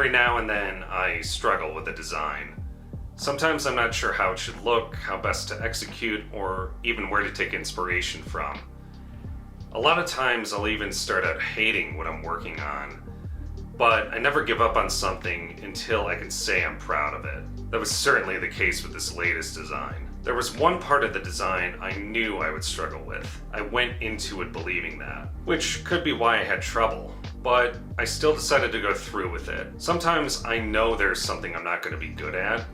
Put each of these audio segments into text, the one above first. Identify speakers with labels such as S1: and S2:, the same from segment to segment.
S1: Every now and then I struggle with a design. Sometimes I'm not sure how it should look, how best to execute, or even where to take inspiration from. A lot of times I'll even start out hating what I'm working on, but I never give up on something until I can say I'm proud of it. That was certainly the case with this latest design. There was one part of the design I knew I would struggle with. I went into it believing that, which could be why I had trouble, but I still decided to go through with it. Sometimes I know there's something I'm not going to be good at,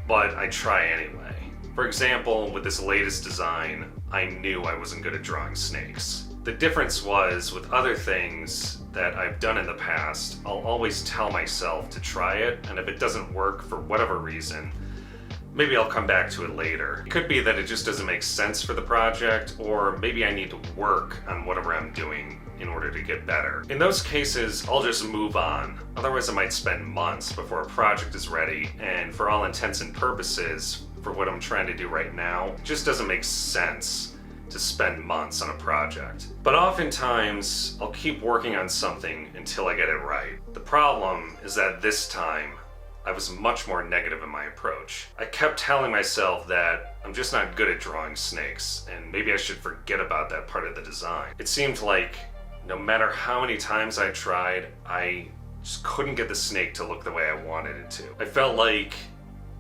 S1: but I try anyway. For example, with this latest design, I knew I wasn't good at drawing snakes. The difference was, with other things that I've done in the past, I'll always tell myself to try it, and if it doesn't work for whatever reason, maybe I'll come back to it later. It could be that it just doesn't make sense for the project, or maybe I need to work on whatever I'm doing in order to get better. In those cases, I'll just move on. Otherwise, I might spend months before a project is ready, and for all intents and purposes, for what I'm trying to do right now, it just doesn't make sense to spend months on a project. But oftentimes, I'll keep working on something until I get it right. The problem is that this time, I was much more negative in my approach. I kept telling myself that I'm just not good at drawing snakes, and maybe I should forget about that part of the design. It seemed like no matter how many times I tried, I just couldn't get the snake to look the way I wanted it to. I felt like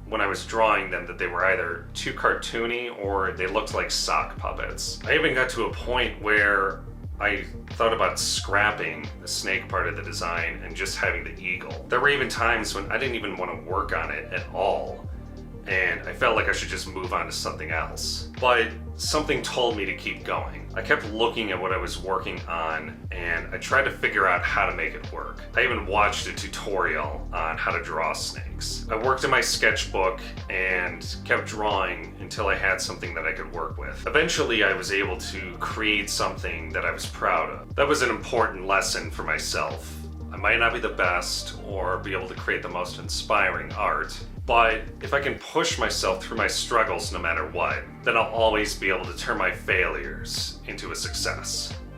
S1: when I was drawing them that they were either too cartoony or they looked like sock puppets. I even got to a point where I thought about scrapping the snake part of the design and just having the eagle. There were even times when I didn't even want to work on it at all, and I felt like I should just move on to something else. But something told me to keep going. I kept looking at what I was working on, and I tried to figure out how to make it work. I even watched a tutorial on how to draw snakes. I worked in my sketchbook and kept drawing until I had something that I could work with. Eventually, I was able to create something that I was proud of. That was an important lesson for myself. I might not be the best or be able to create the most inspiring art, but if I can push myself through my struggles no matter what, then I'll always be able to turn my failures into a success.